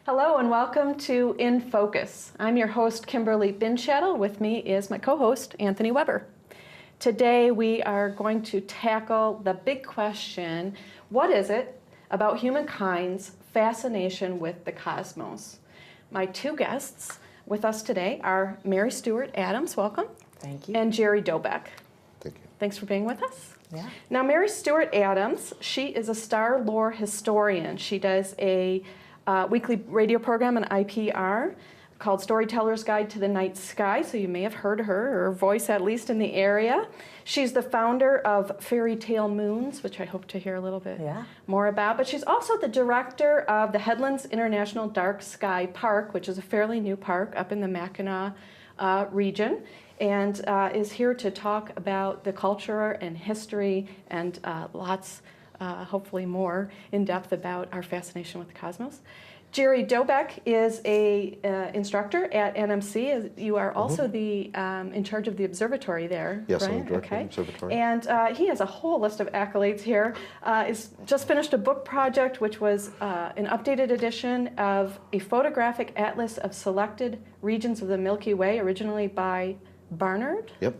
Hello and welcome to In Focus. I'm your host, Kimberli Bindschatel. With me is my co-host, Anthony Weber. Today we are going to tackle the big question, what is it about humankind's fascination with the cosmos? My two guests with us today are Mary Stewart Adams, welcome. Thank you. And Jerry Dobek. Thank you. Thanks for being with us. Yeah. Now, Mary Stewart Adams, she is a star lore historian. She does a weekly radio program on IPR called Storyteller's Guide to the Night Sky, so you may have heard her voice at least in the area. She's the founder of Fairy Tale Moons, which I hope to hear a little bit more about, but she's also the director of the Headlands International Dark Sky Park, which is a fairly new park up in the Mackinac region, and is here to talk about the culture and history and lots hopefully more in depth about our fascination with the cosmos. Jerry Dobek is a instructor at NMC. You are also the in charge of the observatory there. Yes, right? I'm the director of the observatory. And he has a whole list of accolades here. He's just finished a book project which was an updated edition of a photographic atlas of selected regions of the Milky Way, originally by Barnard. Yep.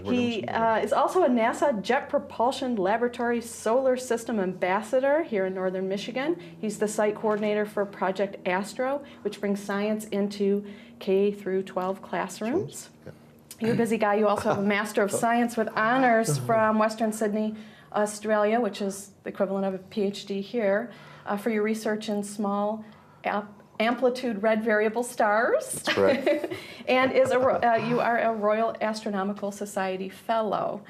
He is also a NASA Jet Propulsion Laboratory Solar System Ambassador here in northern Michigan. He's the site coordinator for Project Astro, which brings science into K through 12 classrooms. Yep. You're a busy guy. You also have a Master of Science with honors from Western Sydney, Australia, which is the equivalent of a PhD here, for your research in small amplitude red variable stars. That's correct. And you are a Royal Astronomical Society Fellow.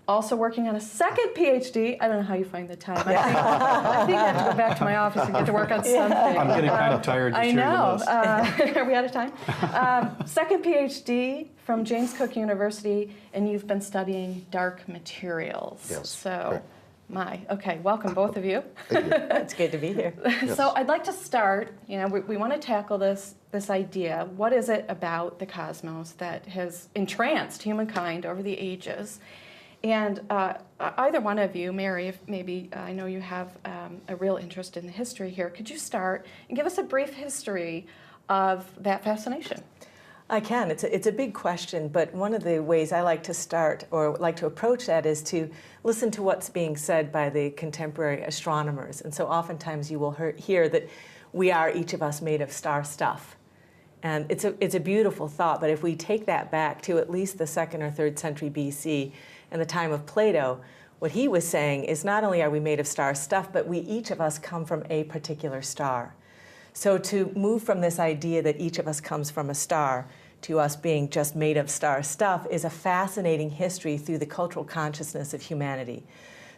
Also working on a second PhD. I don't know how you find the time. I think I have to go back to my office and get to work on something. I'm getting kind of tired just I hearing know. the list. Are we out of time? Second PhD from James Cook University, and you've been studying dark materials. Yes, So, okay, welcome both of you. Thank you. It's good to be here. Yes. So I'd like to start, we want to tackle this idea. What is it about the cosmos that has entranced humankind over the ages? And either one of you, Mary, if maybe I know you have a real interest in the history here, could you start and give us a brief history of that fascination? I can. It's a big question, but one of the ways I like to start or like to approach that is to listen to what's being said by the contemporary astronomers. And so oftentimes you will hear that we are each of us made of star stuff. And it's a beautiful thought, but if we take that back to at least the 2nd or 3rd century BC and the time of Plato, what he was saying is not only are we made of star stuff, but we each of us come from a particular star. So to move from this idea that each of us comes from a star to us being just made of star stuff is a fascinating history through the cultural consciousness of humanity.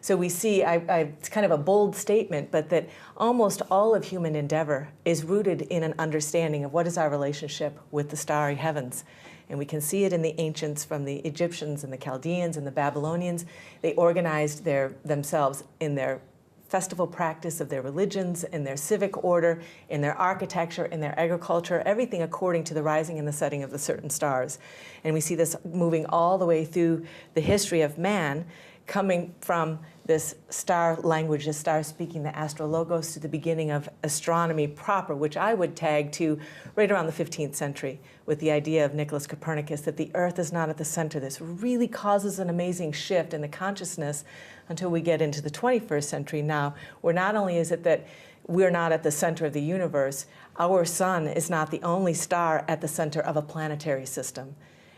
So we see, it's kind of a bold statement, but that almost all of human endeavor is rooted in an understanding of what is our relationship with the starry heavens. And we can see it in the ancients, from the Egyptians and the Chaldeans and the Babylonians. They organized themselves in their festival practice of their religions, in their civic order, in their architecture, in their agriculture, everything according to the rising and the setting of the certain stars. And we see this moving all the way through the history of man, coming from this star language, the star speaking, the astrologos, to the beginning of astronomy proper, which I would tag to right around the 15th century with the idea of Nicholas Copernicus that the Earth is not at the center. This really causes an amazing shift in the consciousness until we get into the 21st century now, where not only is it that we're not at the center of the universe, our sun is not the only star at the center of a planetary system.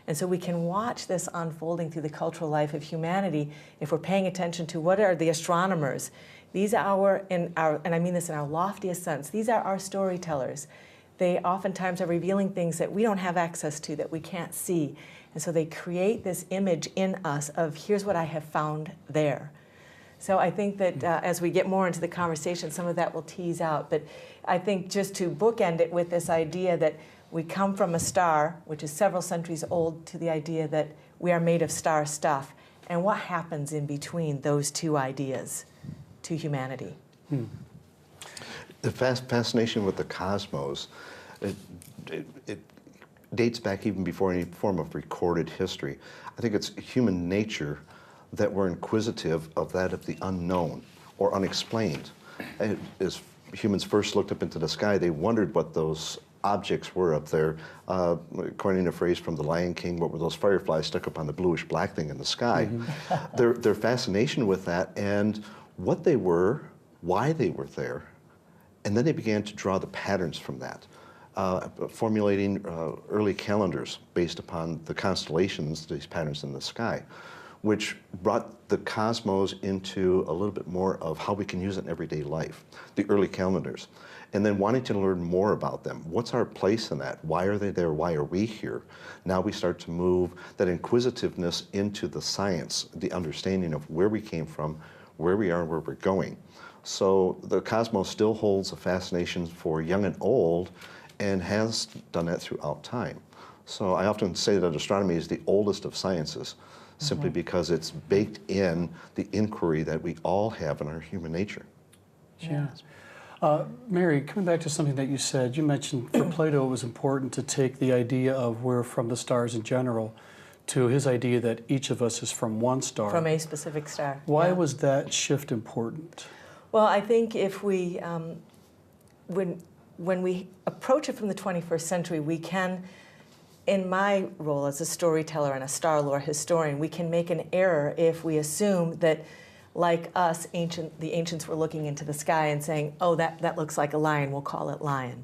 And so we can watch this unfolding through the cultural life of humanity if we're paying attention to what are the astronomers. These are and I mean this in our loftiest sense, these are our storytellers. They oftentimes are revealing things that we don't have access to, that we can't see. And so they create this image in us of, here's what I have found there. So I think that as we get more into the conversation, some of that will tease out. But I think just to bookend it with this idea that we come from a star, which is several centuries old, to the idea that we are made of star stuff. And what happens in between those two ideas to humanity? The fascination with the cosmos, it dates back even before any form of recorded history. I think it's human nature that we're inquisitive of that of the unknown or unexplained. As humans first looked up into the sky, they wondered what those objects were up there. Coining a phrase from The Lion King, what were those fireflies stuck up on the bluish black thing in the sky? Their fascination with that and what they were, why they were there, and then they began to draw the patterns from that, formulating early calendars based upon the constellations, these patterns in the sky, which brought the cosmos into a little bit more of how we can use it in everyday life, the early calendars. And then wanting to learn more about them. What's our place in that? Why are they there? Why are we here? Now we start to move that inquisitiveness into the science, the understanding of where we came from, where we are, and where we're going. So the cosmos still holds a fascination for young and old and has done that throughout time. So I often say that astronomy is the oldest of sciences, simply because it's baked in the inquiry that we all have in our human nature. Yeah. Mary, coming back to something that you said, you mentioned for Plato it was important to take the idea of we're from the stars in general to his idea that each of us is from one star. From a specific star. Why yeah. was that shift important? Well, I think if we, when we approach it from the 21st century, we can, in my role as a storyteller and a star lore historian, we can make an error if we assume that, like us, the ancients were looking into the sky and saying, oh, that looks like a lion, we'll call it lion.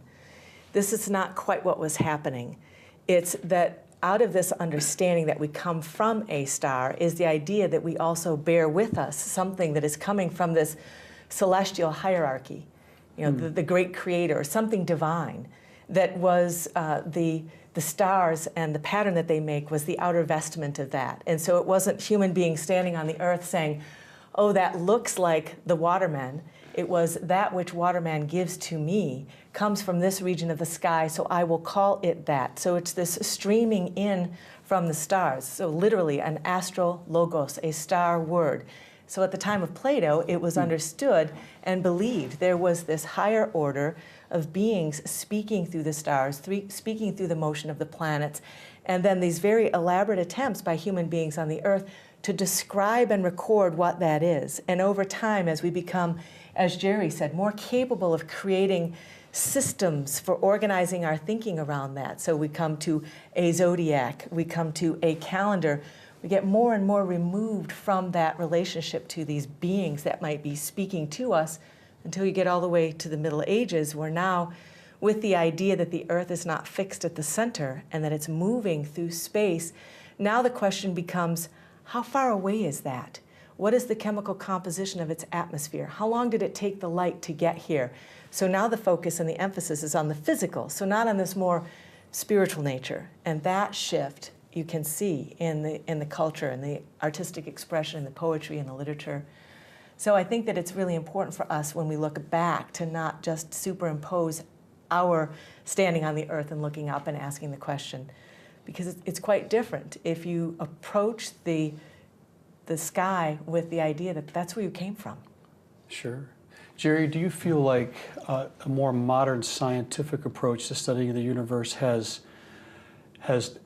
This is not quite what was happening. It's that out of this understanding that we come from a star is the idea that we also bear with us something that is coming from this celestial hierarchy, you know, the great creator, something divine that was the stars, and the pattern that they make was the outer vestment of that. And so it wasn't human beings standing on the earth saying, oh, that looks like the waterman. It was that which waterman gives to me comes from this region of the sky, so I will call it that. So it's this streaming in from the stars. So literally an astral logos, a star word. So at the time of Plato, it was understood and believed there was this higher order of beings speaking through the stars, speaking through the motion of the planets, and then these very elaborate attempts by human beings on the earth to describe and record what that is. And over time, as we become, as Jerry said, more capable of creating systems for organizing our thinking around that. So we come to a zodiac, we come to a calendar, we get more and more removed from that relationship to these beings that might be speaking to us until you get all the way to the Middle Ages, where now, with the idea that the Earth is not fixed at the center and that it's moving through space, now the question becomes, how far away is that? What is the chemical composition of its atmosphere? How long did it take the light to get here? So now the focus and the emphasis is on the physical, so not on this more spiritual nature. And that shift you can see in the culture and the artistic expression and the poetry and the literature. So I think that it's really important for us when we look back to not just superimpose our standing on the earth and looking up and asking the question, because it's quite different if you approach the sky with the idea that that's where you came from. Sure. Jerry, do you feel like a more modern scientific approach to studying the universe has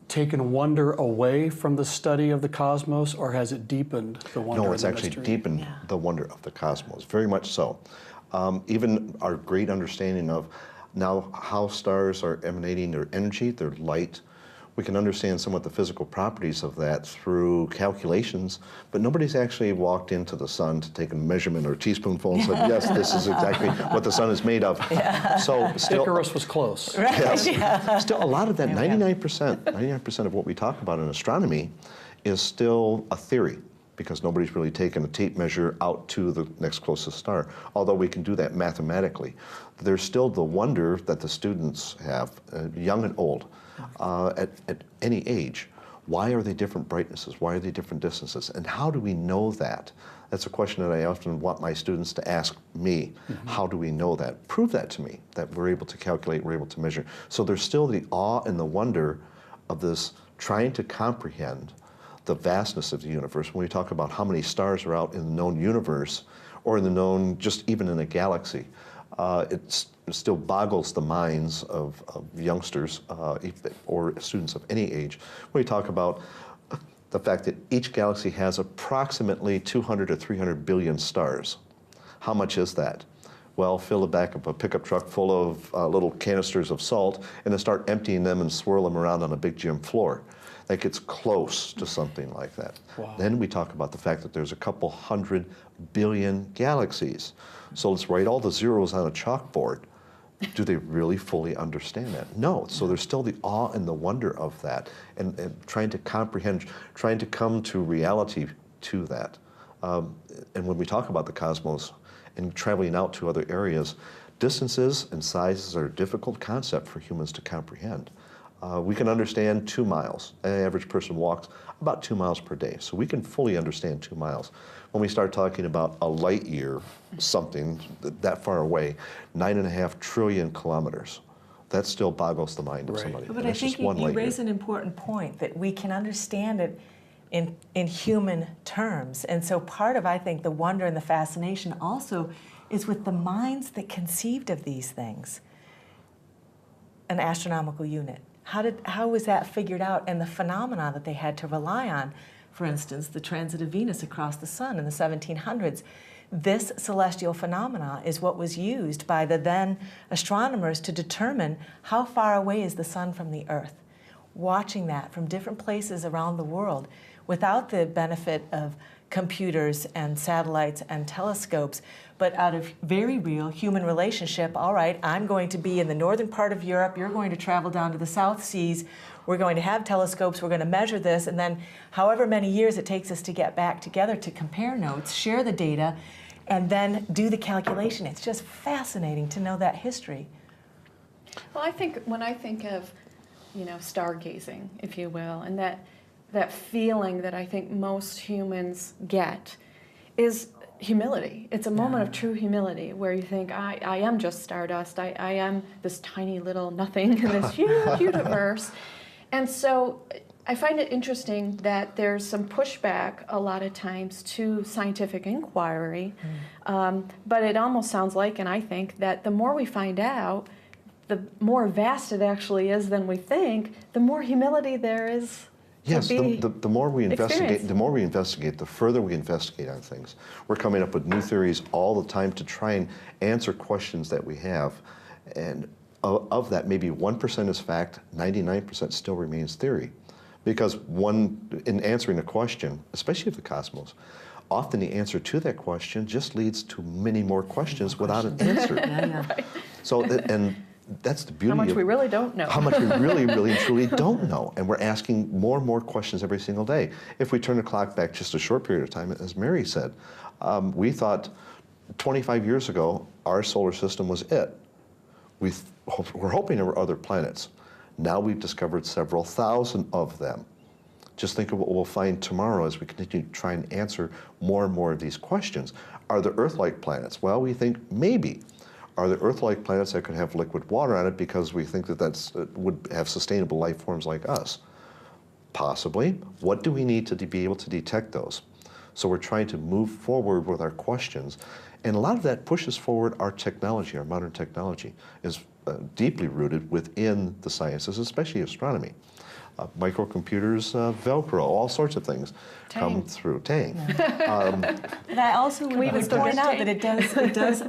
taken wonder away from the study of the cosmos, or has it deepened the wonder? No, it's and the actually mystery? deepened the wonder of the cosmos, very much so. Even our great understanding of now how stars are emanating their energy, their light. We can understand somewhat the physical properties of that through calculations, but nobody's actually walked into the sun to take a measurement or a teaspoonful and said, yes, this is exactly what the sun is made of. Yeah. So still, Icarus was close. Right? yes, Yeah. still a lot of that, Yeah, yeah. 99% of what we talk about in astronomy is still a theory, because nobody's really taken a tape measure out to the next closest star, although we can do that mathematically. There's still the wonder that the students have, young and old, at any age. Why are they different brightnesses? Why are they different distances? And how do we know that? That's a question that I often want my students to ask me. How do we know that? Prove that to me, that we're able to calculate, we're able to measure. So there's still the awe and the wonder of this trying to comprehend the vastness of the universe. When we talk about how many stars are out in the known universe, or in the known, just even in a galaxy, it still boggles the minds of youngsters or students of any age. When we talk about the fact that each galaxy has approximately 200 to 300 billion stars. How much is that? Well, fill the back of a pickup truck full of little canisters of salt and then start emptying them and swirl them around on a big gym floor. That gets close to something like that. Wow. Then we talk about the fact that there's a couple 100 billion galaxies. So let's write all the zeros on a chalkboard. Do they really fully understand that? No. So there's still the awe and the wonder of that, and trying to comprehend, trying to come to reality to that. And when we talk about the cosmos and traveling out to other areas, distances and sizes are a difficult concept for humans to comprehend. We can understand 2 miles. An average person walks about 2 miles per day, so we can fully understand 2 miles. When we start talking about a light year, something that far away, 9.5 trillion kilometers, that still boggles the mind of somebody. But I think you raise an important point, that we can understand it in human terms. And so part of, I think, the wonder and the fascination also is with the minds that conceived of these things. An astronomical unit. How was that figured out, and the phenomena that they had to rely on? For instance, the transit of Venus across the sun in the 1700s. This celestial phenomena is what was used by the then astronomers to determine how far away is the sun from the Earth. Watching that from different places around the world without the benefit of computers and satellites and telescopes, but out of very real human relationship. All right, I'm going to be in the northern part of Europe, you're going to travel down to the South Seas, we're going to have telescopes, we're going to measure this, and then however many years it takes us to get back together to compare notes, share the data, and then do the calculation. It's just fascinating to know that history. Well, I think when I think of, stargazing, if you will, and that feeling that I think most humans get is humility. It's a moment of true humility where you think, I am just stardust. I am this tiny little nothing in this huge universe. And so I find it interesting that there's some pushback a lot of times to scientific inquiry, but it almost sounds like, and I think, that the more we find out, the more vast it actually is than we think, the more humility there is. Yes, the more we investigate, the further we investigate on things. We're coming up with new theories all the time to try and answer questions that we have. And of that, maybe 1% is fact, 99% still remains theory. Because in answering a question, especially of the cosmos, often the answer to that question just leads to many more questions without an answer. Right. So, and that's the beauty of how much we really don't know. How much we really, really, truly don't know. And we're asking more and more questions every single day. If we turn the clock back just a short period of time, as Mary said, we thought 25 years ago our solar system was it. We're hoping there were other planets. Now we've discovered several thousand of them. Just think of what we'll find tomorrow as we continue to try and answer more and more of these questions. Are there Earth-like planets? Well, we think maybe. Are there Earth-like planets that could have liquid water on it because we think that would have sustainable life forms like us? Possibly. What do we need to be able to detect those? So we're trying to move forward with our questions. And a lot of that pushes forward our technology. Our modern technology is deeply rooted within the sciences, especially astronomy. Microcomputers, Velcro, all sorts of things come through. Tang. And I also would point out that it does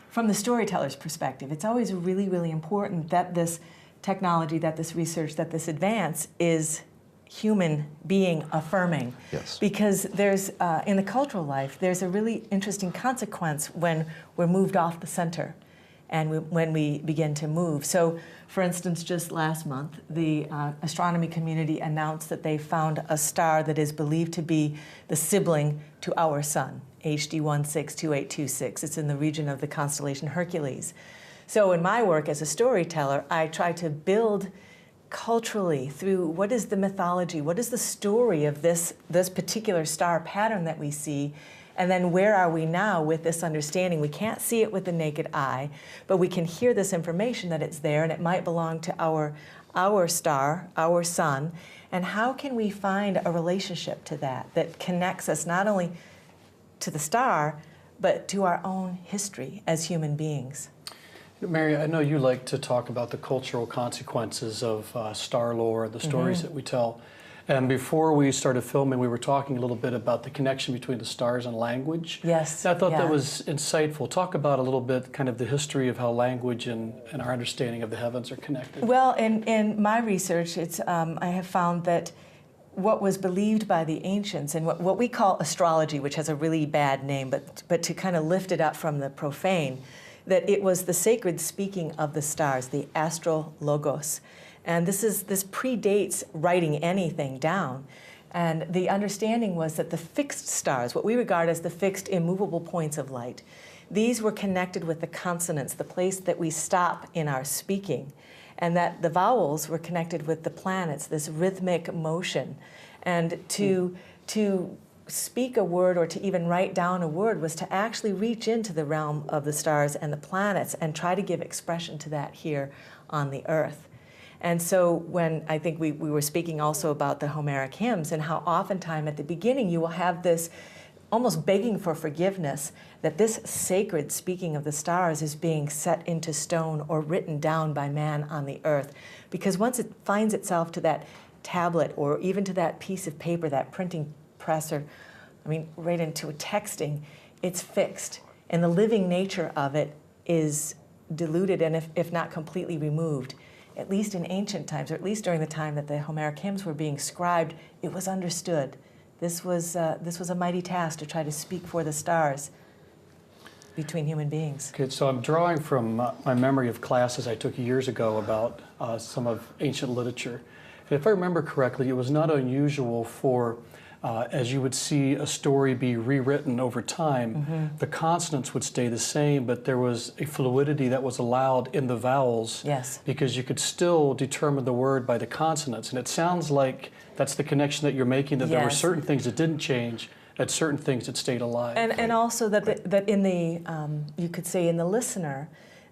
from the storyteller's perspective, it's always really, really important that this technology, that this research, that this advance is human being affirming. Yes. Because there's, in the cultural life, there's a really interesting consequence when we're moved off the center and when we begin to move. So, for instance, just last month, the astronomy community announced that they found a star that is believed to be the sibling to our sun, HD 162826. It's in the region of the constellation Hercules. So in my work as a storyteller, I try to build culturally through what is the mythology, what is the story of this particular star pattern that we see, and then where are we now with this understanding? We can't see it with the naked eye, but we can hear this information that it's there and it might belong to our star, our sun, and how can we find a relationship to that connects us not only to the star, but to our own history as human beings. Mary, I know you like to talk about the cultural consequences of star lore, the stories that we tell. And before we started filming, we were talking a little bit about the connection between the stars and language. Yes. I thought yeah. that was insightful. Talk about a little bit kind of the history of how language and our understanding of the heavens are connected. Well, in my research, I have found that what was believed by the ancients, and what we call astrology, which has a really bad name, but to kind of lift it up from the profane, that it was the sacred speaking of the stars, the astral logos. And this predates writing anything down. And the understanding was that the fixed stars, what we regard as the fixed immovable points of light, these were connected with the consonants, the place that we stop in our speaking, and that the vowels were connected with the planets, this rhythmic motion. And to speak a word or to even write down a word was to actually reach into the realm of the stars and the planets and try to give expression to that here on the earth. And so when I think we were speaking also about the Homeric hymns and how oftentimes at the beginning you will have this almost begging for forgiveness that this sacred speaking of the stars is being set into stone or written down by man on the earth. Because once it finds itself to that tablet or even to that piece of paper, that printing press, or right into a texting, it's fixed. And the living nature of it is diluted and if not completely removed. At least in ancient times, or at least during the time that the Homeric hymns were being scribed, it was understood. This was a mighty task to try to speak for the stars between human beings. Okay, so I'm drawing from my memory of classes I took years ago about some of ancient literature. And if I remember correctly, it was not unusual for as you would see a story be rewritten over time, the consonants would stay the same, but there was a fluidity that was allowed in the vowels. Yes. Because you could still determine the word by the consonants. And it sounds like that's the connection that you're making, that there were certain things that didn't change, and certain things that stayed alive. And also that in the, you could say in the listener,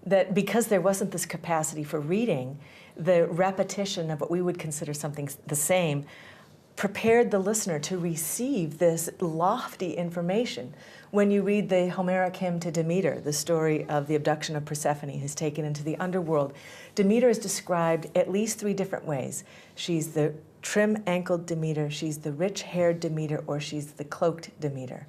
that because there wasn't this capacity for reading, the repetition of what we would consider something the same prepared the listener to receive this lofty information. When you read the Homeric hymn to Demeter, the story of the abduction of Persephone, who's taken into the underworld, Demeter is described at least 3 different ways. She's the trim-ankled Demeter, she's the rich-haired Demeter, or she's the cloaked Demeter.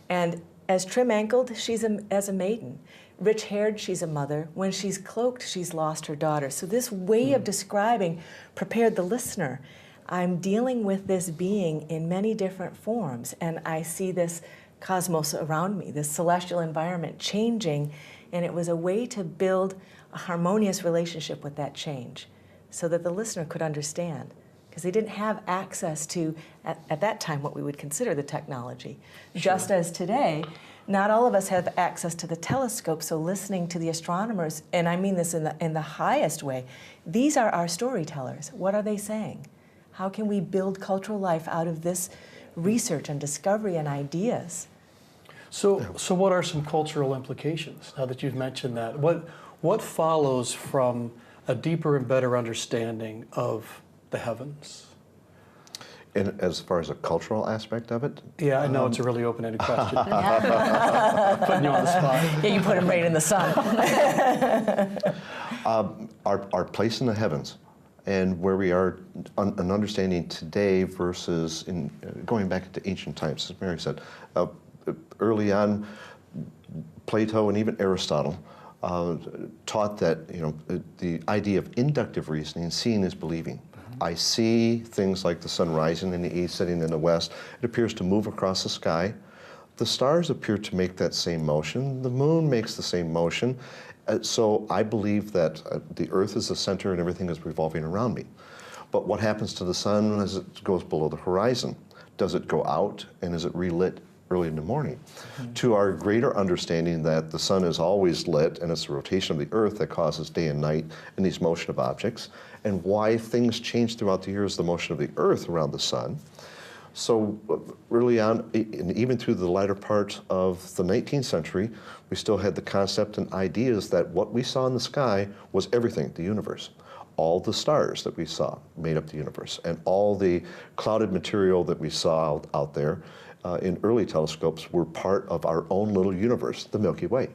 And as trim-ankled, she's as a maiden. Rich-haired, she's a mother. When she's cloaked, she's lost her daughter. So this way of describing prepared the listener. I'm dealing with this being in many different forms, and I see this cosmos around me, this celestial environment changing, and it was a way to build a harmonious relationship with that change so that the listener could understand, because they didn't have access to, at that time, what we would consider the technology. Sure. Just as today, not all of us have access to the telescope, so listening to the astronomers, and I mean this in the highest way, these are our storytellers. What are they saying? How can we build cultural life out of this research and discovery and ideas? So what are some cultural implications, now that you've mentioned that? What follows from a deeper and better understanding of the heavens? And as far as a cultural aspect of it? Yeah, I know it's a really open-ended question. Putting you on the spot. Yeah, you put him right in the sun. Our place in the heavens, and where we are an understanding today versus in going back into ancient times, as Mary said. Early on, Plato and even Aristotle taught that the idea of inductive reasoning, seeing is believing. I see things like the sun rising in the east, setting in the west. It appears to move across the sky. The stars appear to make that same motion. The moon makes the same motion. So I believe that the earth is the center and everything is revolving around me. But what happens to the sun as it goes below the horizon? Does it go out and is it relit early in the morning? To our greater understanding that the sun is always lit and it's the rotation of the earth that causes day and night and these motion of objects, and why things change throughout the year is the motion of the earth around the sun. So early on, and even through the latter part of the 19th century, we still had the concept and ideas that what we saw in the sky was everything, the universe. All the stars that we saw made up the universe, and all the clouded material that we saw out there in early telescopes were part of our own little universe, the Milky Way.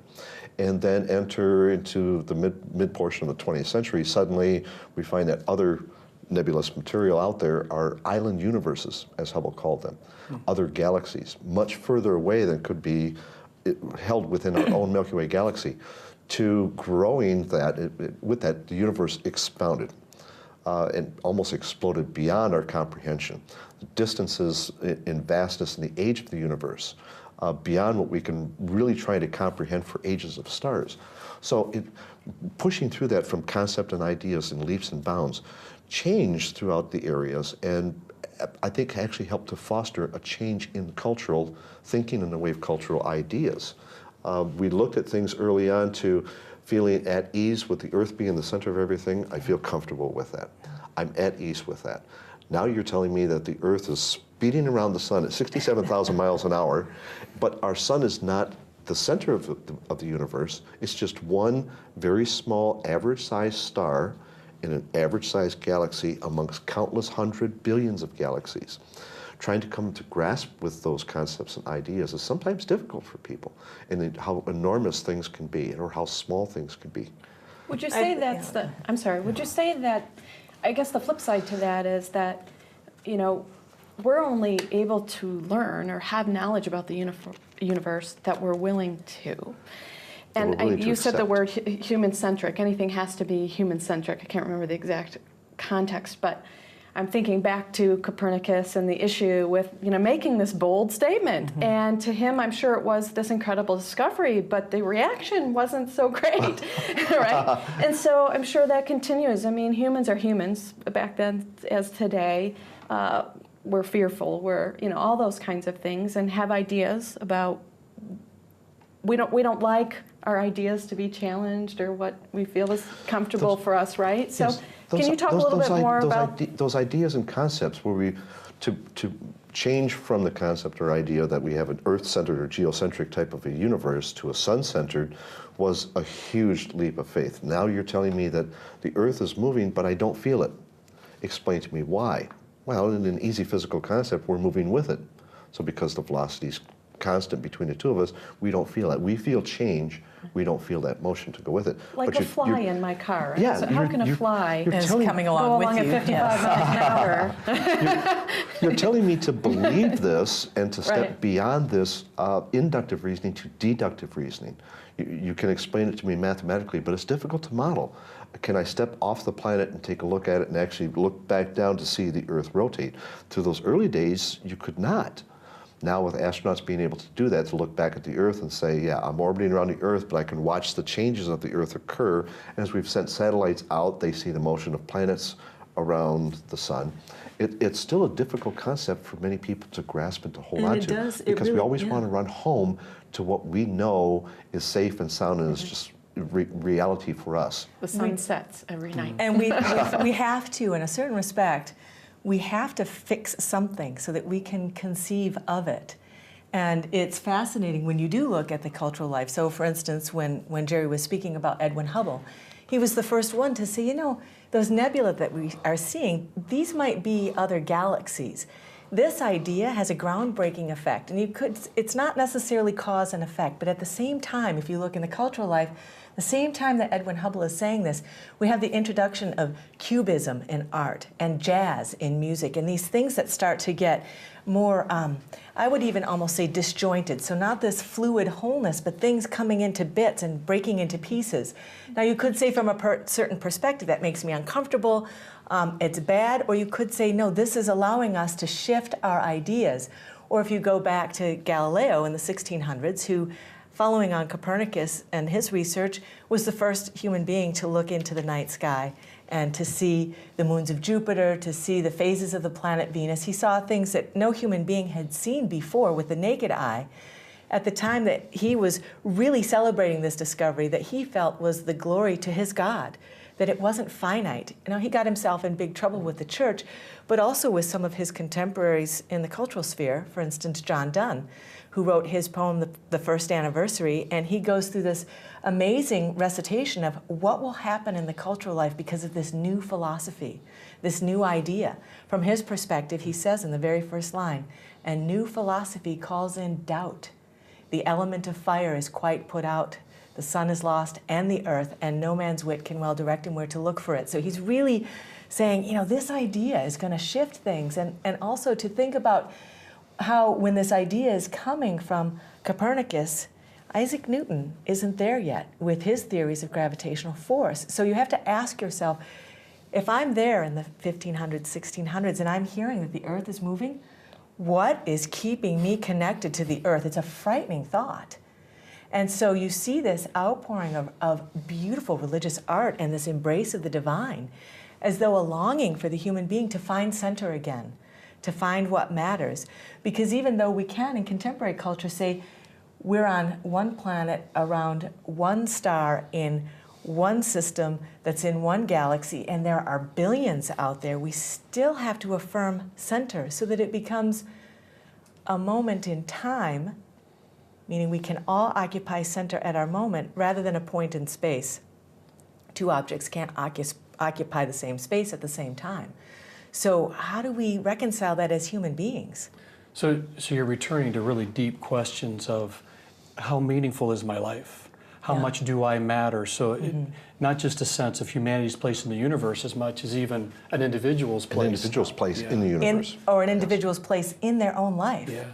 And then enter into the mid portion of the 20th century, suddenly we find that other nebulous material out there are island universes, as Hubble called them, other galaxies, much further away than could be held within our own Milky Way galaxy. To growing that, with that, the universe expounded and almost exploded beyond our comprehension. The distances in vastness and the age of the universe, beyond what we can really try to comprehend for ages of stars. So pushing through that from concept and ideas in leaps and bounds changed throughout the areas, and I think actually helped to foster a change in cultural thinking and the way of cultural ideas. We looked at things early on to feeling at ease with the Earth being the center of everything. I feel comfortable with that. I'm at ease with that. Now you're telling me that the Earth is speeding around the sun at 67,000 miles an hour, but our sun is not the center of the universe. It's just one very small average-sized star in an average-sized galaxy amongst countless hundred billions of galaxies. Trying to come to grasp with those concepts and ideas is sometimes difficult for people, and how enormous things can be, or how small things can be. Would you say I'm sorry, would you say that, I guess the flip side to that is that, you know, we're only able to learn or have knowledge about the universe that we're willing to. And you said the word human-centric. Anything has to be human-centric. I can't remember the exact context, but I'm thinking back to Copernicus and the issue with, you know, making this bold statement. Mm-hmm. And to him, I'm sure it was this incredible discovery, but the reaction wasn't so great, right? And so I'm sure that continues. I mean, humans are humans back then as today. We're fearful, we're, you know, all those kinds of things, and have ideas about, we don't like our ideas to be challenged or what we feel is comfortable for us, right? So yes, can you talk a little bit more about those ideas and concepts where we, to change from the concept or idea that we have an Earth-centered or geocentric type of a universe to a sun-centered was a huge leap of faith. Now you're telling me that the Earth is moving, but I don't feel it. Explain to me why. Well, in an easy physical concept, we're moving with it. So because the velocity's constant between the two of us, we don't feel that. We feel change, we don't feel that motion to go with it. Like a fly in my car. Yeah, so how can a fly coming along with you? At 55 miles an hour? You're telling me to believe this and to step beyond this inductive reasoning to deductive reasoning. You can explain it to me mathematically, but it's difficult to model. Can I step off the planet and take a look at it and actually look back down to see the Earth rotate? Through those early days, you could not. Now with astronauts being able to do that, to look back at the Earth and say, yeah, I'm orbiting around the Earth, but I can watch the changes of the Earth occur. And as we've sent satellites out, they see the motion of planets around the sun. It's still a difficult concept for many people to grasp and to hold on to, because we always want to run home to what we know is safe and sound and is just reality for us. The sun sets every night. And we have to, in a certain respect, we have to fix something so that we can conceive of it. And it's fascinating when you do look at the cultural life. So for instance, when Jerry was speaking about Edwin Hubble, he was the first one to say, you know, those nebula that we are seeing, these might be other galaxies. This idea has a groundbreaking effect, and it's not necessarily cause and effect, but at the same time, if you look in the cultural life, the same time that Edwin Hubble is saying this, we have the introduction of cubism in art and jazz in music, and these things that start to get more, I would even almost say disjointed. So not this fluid wholeness, but things coming into bits and breaking into pieces. Now you could say from a certain perspective, that makes me uncomfortable, it's bad, or you could say, no, this is allowing us to shift our ideas. Or if you go back to Galileo in the 1600s, who, following on Copernicus and his research, was the first human being to look into the night sky and to see the moons of Jupiter, to see the phases of the planet Venus. He saw things that no human being had seen before with the naked eye. At the time that he was really celebrating this discovery that he felt was the glory to his God, that it wasn't finite. Now, he got himself in big trouble with the church, but also with some of his contemporaries in the cultural sphere, for instance, John Donne, who wrote his poem, The First Anniversary, and he goes through this amazing recitation of what will happen in the cultural life because of this new philosophy, this new idea. From his perspective, he says in the very first line, "A new philosophy calls in doubt. The element of fire is quite put out. The sun is lost, and the earth, and no man's wit can well direct him where to look for it. So he's really saying, you know, this idea is going to shift things, and also to think about how when this idea is coming from Copernicus, Isaac Newton isn't there yet with his theories of gravitational force. So you have to ask yourself, if I'm there in the 1500s, 1600s, and I'm hearing that the earth is moving, what is keeping me connected to the earth? It's a frightening thought. And so you see this outpouring of beautiful religious art and this embrace of the divine, as though a longing for the human being to find center again, to find what matters. Because even though we can in contemporary culture say we're on one planet around one star in one system that's in one galaxy, and there are billions out there, we still have to affirm center so that it becomes a moment in time, meaning we can all occupy center at our moment rather than a point in space. Two objects can't occupy the same space at the same time. So how do we reconcile that as human beings? So you're returning to really deep questions of how meaningful is my life? How much do I matter? So not just a sense of humanity's place in the universe as much as even an individual's place. An individual's place in the universe. Or an individual's place in their own life. Yeah.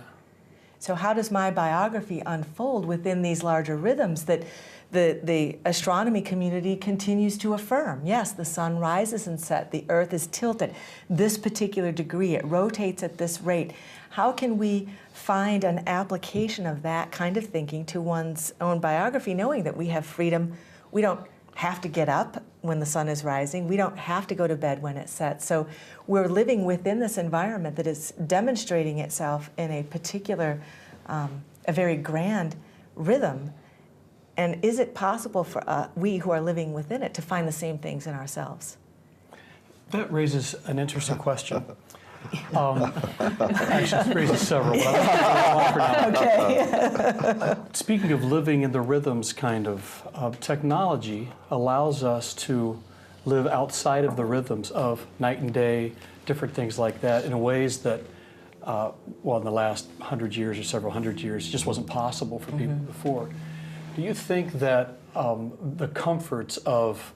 So how does my biography unfold within these larger rhythms that the astronomy community continues to affirm? Yes, the sun rises and sets, the earth is tilted this particular degree, it rotates at this rate. How can we find an application of that kind of thinking to one's own biography, knowing that we have freedom? We don't have to get up when the sun is rising. We don't have to go to bed when it sets. So we're living within this environment that is demonstrating itself in a particular, a very grand rhythm. And is it possible for we who are living within it to find the same things in ourselves? That raises an interesting question. Actually, it raises several, but I'm not going to one for now. Okay. Speaking of living in the rhythms, kind of, technology allows us to live outside of the rhythms of night and day, different things like that, in ways that, well, in the last 100 years or several hundred years, just wasn't possible for people before. Do you think that the comforts of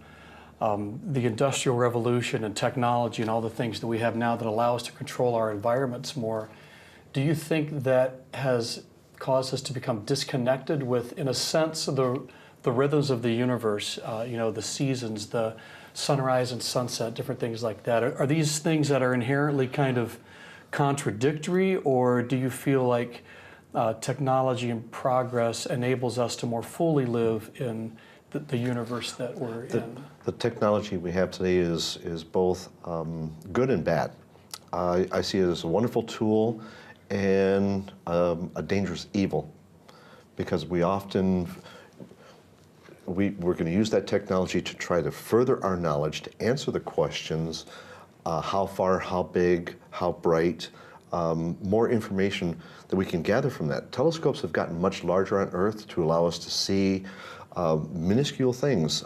the Industrial Revolution and technology and all the things that we have now that allow us to control our environments more, do you think that has caused us to become disconnected with, in a sense, the rhythms of the universe, you know, the seasons, the sunrise and sunset, different things like that? Are these things that are inherently kind of contradictory, or do you feel like technology and progress enables us to more fully live in the universe that we're in? The technology we have today is both good and bad. I see it as a wonderful tool and a dangerous evil, because we often, we're going to use that technology to try to further our knowledge, to answer the questions, how far, how big, how bright, more information that we can gather from that. Telescopes have gotten much larger on Earth to allow us to see minuscule things.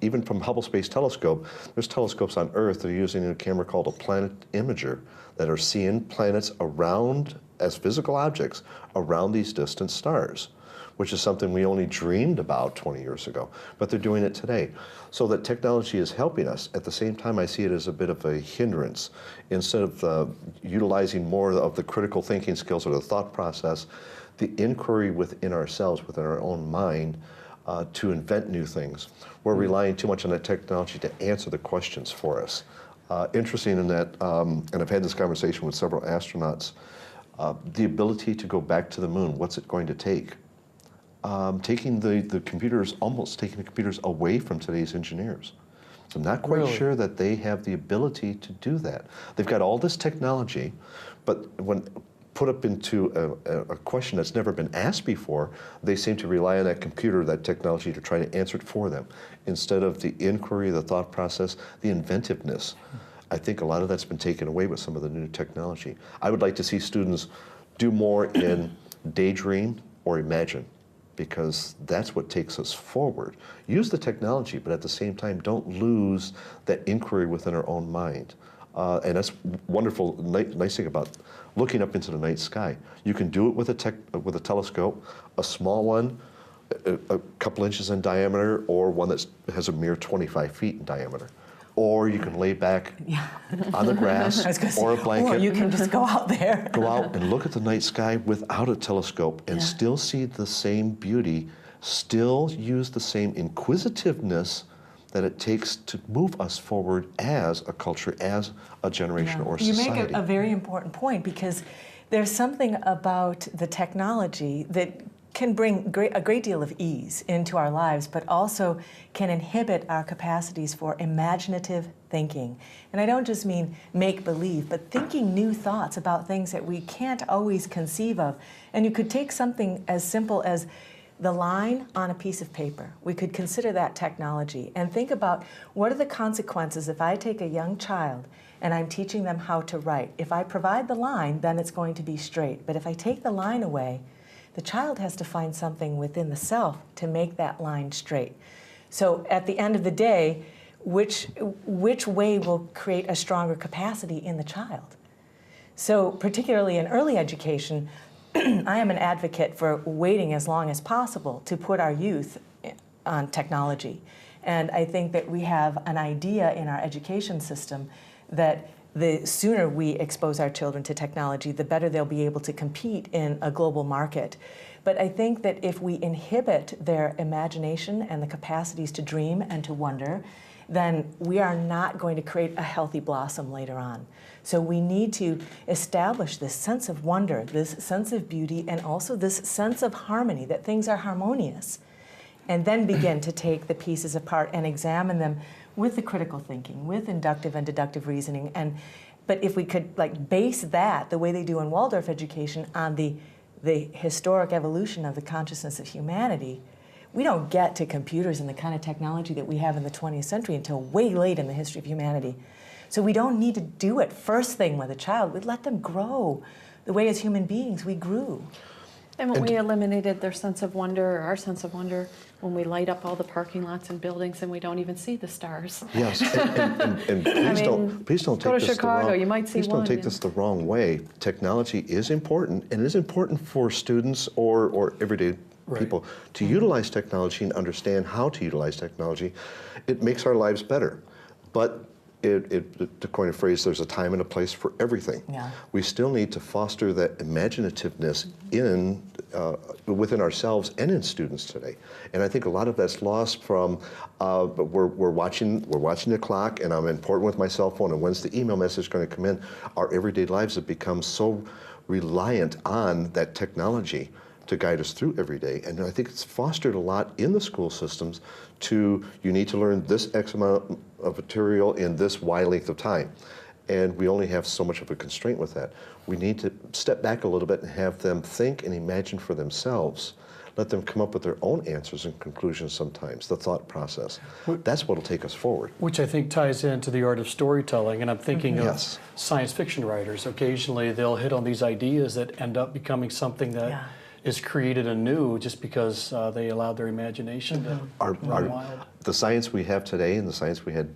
Even from Hubble Space Telescope, there's telescopes on Earth that are using a camera called a planet imager that are seeing planets around, as physical objects, around these distant stars, which is something we only dreamed about 20 years ago, but they're doing it today. So that technology is helping us. At the same time, I see it as a bit of a hindrance. Instead of utilizing more of the critical thinking skills or the thought process, the inquiry within ourselves, within our own mind, to invent new things. We're relying too much on that technology to answer the questions for us. Interesting in that, and I've had this conversation with several astronauts, the ability to go back to the moon, what's it going to take? Taking the computers, almost taking the computers away from today's engineers. So I'm not quite sure that they have the ability to do that. They've got all this technology, but when put up into a question that's never been asked before, they seem to rely on that computer, that technology, to try to answer it for them, instead of the inquiry, the thought process, the inventiveness. I think a lot of that's been taken away with some of the new technology. I would like to see students do more in daydream or imagine, because that's what takes us forward. Use the technology, but at the same time, don't lose that inquiry within our own mind. And that's wonderful, nice thing about looking up into the night sky. You can do it with a telescope, a small one, a couple inches in diameter, or one that has a mere 25 feet in diameter. Or you can lay back on the grass or a blanket. Or you can just go out there. Go out and look at the night sky without a telescope and still see the same beauty, still use the same inquisitiveness that it takes to move us forward as a culture, as a generation or society. You make a very important point, because there's something about the technology that can bring a great deal of ease into our lives, but also can inhibit our capacities for imaginative thinking. And I don't just mean make-believe, but thinking new thoughts about things that we can't always conceive of. And you could take something as simple as the line on a piece of paper. We could consider that technology and think about what are the consequences if I take a young child and I'm teaching them how to write. If I provide the line, then it's going to be straight. But if I take the line away, the child has to find something within the self to make that line straight. So at the end of the day, which way will create a stronger capacity in the child? So particularly in early education, I am an advocate for waiting as long as possible to put our youth on technology. And I think that we have an idea in our education system that the sooner we expose our children to technology, the better they'll be able to compete in a global market. But I think that if we inhibit their imagination and the capacities to dream and to wonder, then we are not going to create a healthy blossom later on. So we need to establish this sense of wonder, this sense of beauty, and also this sense of harmony, that things are harmonious, and then begin to take the pieces apart and examine them with the critical thinking, with inductive and deductive reasoning. But if we could base that, the way they do in Waldorf education, on the historic evolution of the consciousness of humanity, we don't get to computers and the kind of technology that we have in the 20th century until way late in the history of humanity. So we don't need to do it first thing with a child. We let them grow the way as human beings we grew. And when we eliminated their sense of wonder, or our sense of wonder, when we light up all the parking lots and buildings and we don't even see the stars. Yes, and please don't go take to this Chicago, the wrong, you might see please don't take this the wrong way. Technology is important, and it is important for students or everyday people to utilize technology and understand how to utilize technology. It makes our lives better, but to coin a phrase, there's a time and a place for everything. Yeah. We still need to foster that imaginativeness within ourselves and in students today. And I think a lot of that's lost from we're watching the clock, and I'm important with my cell phone, and when's the email message going to come in? Our everyday lives have become so reliant on that technology to guide us through every day. And I think it's fostered a lot in the school systems you need to learn this X amount of material in this Y length of time. And we only have so much of a constraint with that. We need to step back a little bit and have them think and imagine for themselves. Let them come up with their own answers and conclusions sometimes, the thought process. That's what will take us forward. Which I think ties into the art of storytelling, and I'm thinking of science fiction writers. Occasionally they'll hit on these ideas that end up becoming something that is created anew just because they allowed their imagination to run wild. The science we have today and the science we had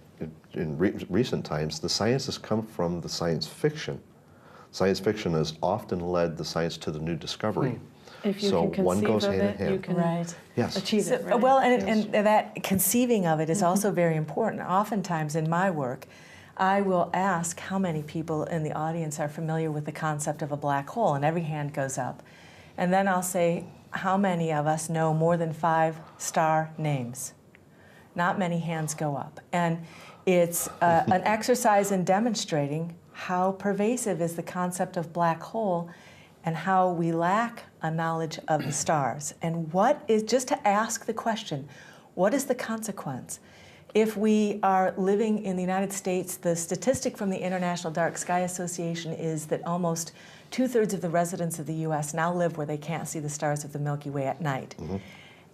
in recent times, the science has come from the science fiction. Science fiction has often led the science to the new discovery. If you so can conceive one goes of hand in it, hand. you can achieve it. So, well, and that conceiving of it is also very important. Oftentimes in my work, I will ask how many people in the audience are familiar with the concept of a black hole, and every hand goes up. And then I'll say, how many of us know more than 5 star names? Not many hands go up. And it's an exercise in demonstrating how pervasive is the concept of black hole and how we lack a knowledge of the stars. And what is, just to ask the question, what is the consequence? If we are living in the United States, the statistic from the International Dark Sky Association is that almost 2/3 of the residents of the U.S. now live where they can't see the stars of the Milky Way at night.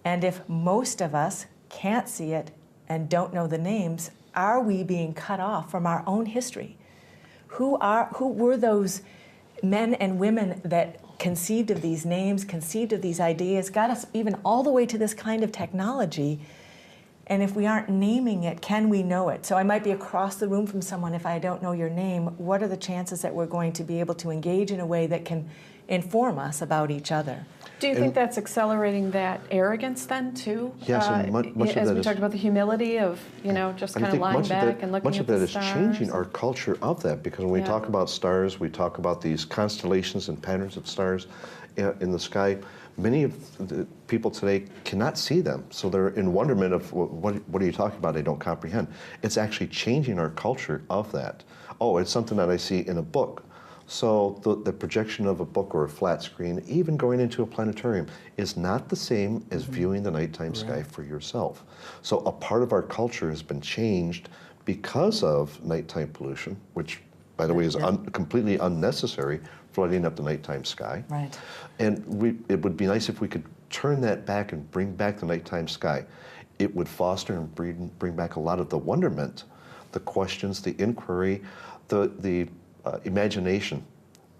And if most of us can't see it and don't know the names, are we being cut off from our own history? Who were those men and women that conceived of these names, conceived of these ideas, got us even all the way to this kind of technology? And if we aren't naming it, can we know it? So I might be across the room from someone. If I don't know your name, what are the chances that we're going to be able to engage in a way that can inform us about each other. Do you think that's accelerating that arrogance then too? Yes, and much of as that we is, talked about the humility of, you know, just and I kind of think lying much back of that, and looking much at of the that is stars. changing our culture of that, because when we Yeah. talk about stars, we talk about these constellations and patterns of stars in the sky. Many of the people today cannot see them, so they're in wonderment of what are you talking about? I don't comprehend. It's actually changing our culture of that. Oh, it's something that I see in a book. So the projection of a book or a flat screen, even going into a planetarium, is not the same as viewing the nighttime sky for yourself. So a part of our culture has been changed because of nighttime pollution, which, by the way, is completely unnecessary, flooding up the nighttime sky. Right. And it would be nice if we could turn that back and bring back the nighttime sky. It would foster and bring back a lot of the wonderment, the questions, the inquiry, the imagination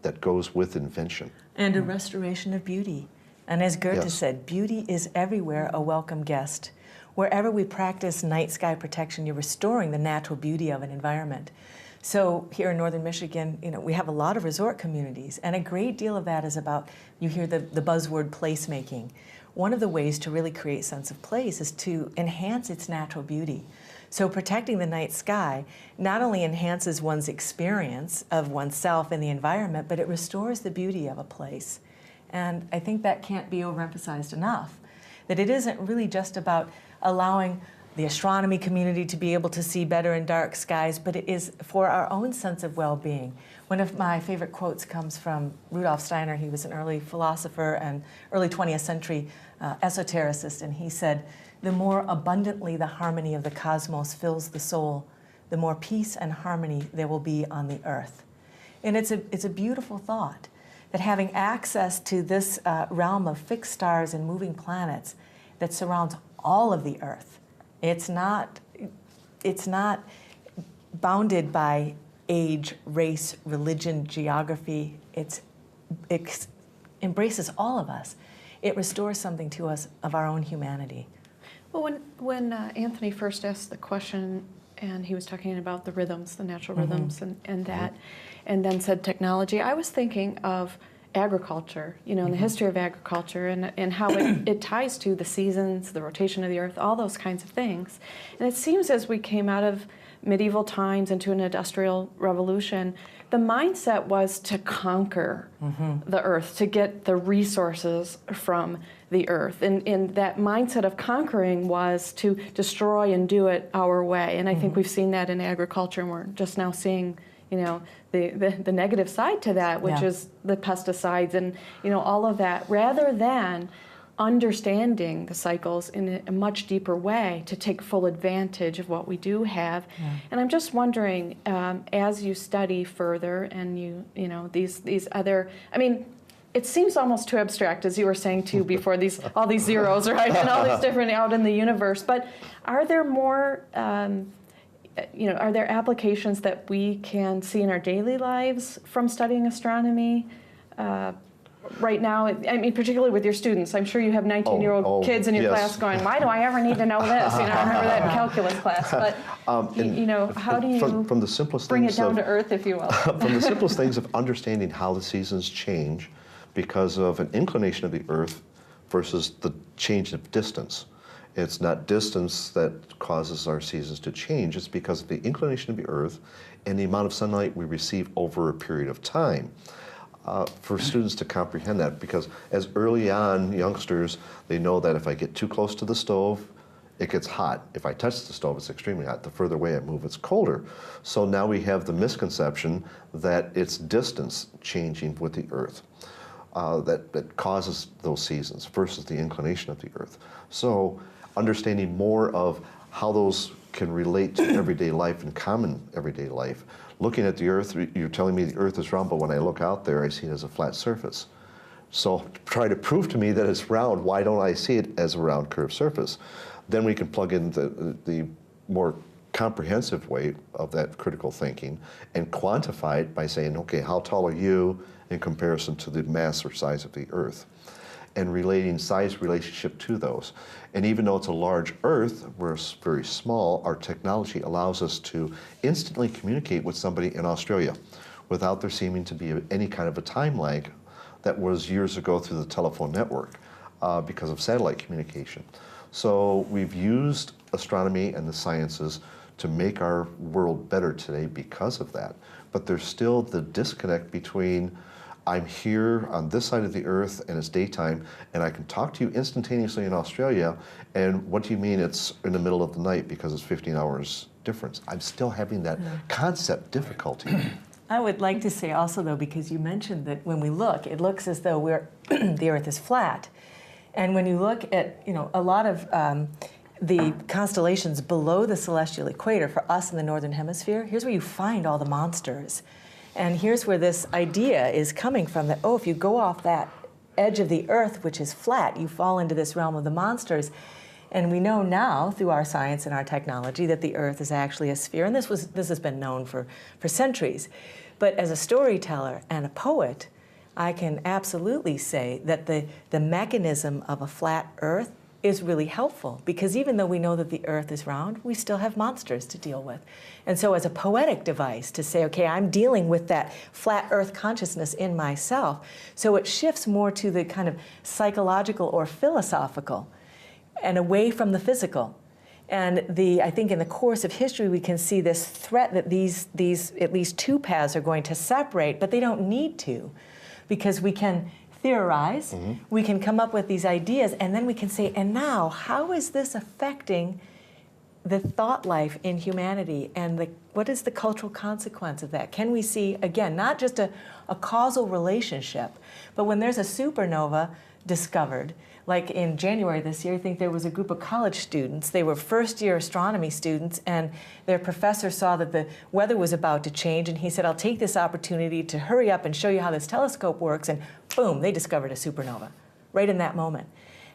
that goes with invention. And a restoration of beauty. And as Goethe Yes. said, beauty is everywhere a welcome guest. Wherever we practice night sky protection, you're restoring the natural beauty of an environment. So here in northern Michigan, you know, we have a lot of resort communities, and a great deal of that is about, you hear the buzzword placemaking. One of the ways to really create sense of place is to enhance its natural beauty. So protecting the night sky not only enhances one's experience of oneself and the environment, but it restores the beauty of a place. And I think that can't be overemphasized enough, that it isn't really just about allowing the astronomy community to be able to see better in dark skies, but it is for our own sense of well-being. One of my favorite quotes comes from Rudolf Steiner. He was an early philosopher and early 20th century esotericist, and he said, "The more abundantly the harmony of the cosmos fills the soul, the more peace and harmony there will be on the earth." And it's a beautiful thought, that having access to this realm of fixed stars and moving planets that surrounds all of the earth, it's not bounded by age, race, religion, geography. It embraces all of us. It restores something to us of our own humanity. Well, when Anthony first asked the question, and he was talking about the rhythms, the natural rhythms, and that, and then said technology, I was thinking of agriculture, you know, and the history of agriculture, and how it ties to the seasons, the rotation of the earth, all those kinds of things. And it seems as we came out of medieval times into an industrial revolution, the mindset was to conquer the earth, to get the resources from the earth. And that mindset of conquering was to destroy and do it our way. And I think we've seen that in agriculture, and we're just now seeing, you know, the negative side to that, which is the pesticides and, you know, all of that, rather than understanding the cycles in a much deeper way to take full advantage of what we do have. And I'm just wondering, as you study further and you know, these other, I mean, it seems almost too abstract, as you were saying too before, all these zeros, right, and all these different out in the universe, but are there more, you know, are there applications that we can see in our daily lives from studying astronomy? Right now, I mean, particularly with your students, I'm sure you have 19-year-old kids in your class going, why do I ever need to know this? You know, I remember that in calculus class. But, you know, how do you from the simplest bring things it down to earth, if you will? From the simplest things of understanding how the seasons change because of an inclination of the Earth versus the change of distance. It's not distance that causes our seasons to change. It's because of the inclination of the Earth and the amount of sunlight we receive over a period of time. For students to comprehend that, because as early on youngsters, they know that if I get too close to the stove, it gets hot. If I touch the stove, it's extremely hot. The further away I move, it's colder. So now we have the misconception that it's distance changing with the Earth that causes those seasons versus the inclination of the Earth. So understanding more of how those can relate to everyday life and common everyday life. Looking at the Earth, you're telling me the Earth is round, but when I look out there, I see it as a flat surface. So try to prove to me that it's round. Why don't I see it as a round curved surface? Then we can plug in the more comprehensive way of that critical thinking and quantify it by saying, okay, how tall are you in comparison to the mass or size of the Earth? And relating size relationship to those. And even though it's a large Earth, we're very small, our technology allows us to instantly communicate with somebody in Australia without there seeming to be any kind of a time lag that was years ago through the telephone network because of satellite communication. So we've used astronomy and the sciences to make our world better today because of that. But there's still the disconnect between I'm here on this side of the Earth and it's daytime and I can talk to you instantaneously in Australia, and what do you mean it's in the middle of the night because it's 15 hours difference? I'm still having that concept difficulty. I would like to say also, though, because you mentioned that when we look, it looks as though the Earth is flat. And when you look at, a lot of the constellations below the celestial equator for us in the Northern Hemisphere, here's where you find all the monsters. And here's where this idea is coming from, that, if you go off that edge of the Earth, which is flat, you fall into this realm of the monsters. And we know now, through our science and our technology, that the Earth is actually a sphere. And this has been known for centuries. But as a storyteller and a poet, I can absolutely say that the mechanism of a flat Earth is really helpful, because even though we know that the Earth is round, we still have monsters to deal with. And so as a poetic device to say, okay, I'm dealing with that flat Earth consciousness in myself, so it shifts more to the kind of psychological or philosophical and away from the physical. And I think in the course of history, we can see this threat that these at least two paths are going to separate, but they don't need to, because we can theorize, we can come up with these ideas, and then we can say, and now, how is this affecting the thought life in humanity, and what is the cultural consequence of that? Can we see, again, not just a causal relationship, but when there's a supernova discovered, like in January this year, I think there was a group of college students. They were first-year astronomy students, and their professor saw that the weather was about to change, and he said, I'll take this opportunity to hurry up and show you how this telescope works, and boom, they discovered a supernova right in that moment.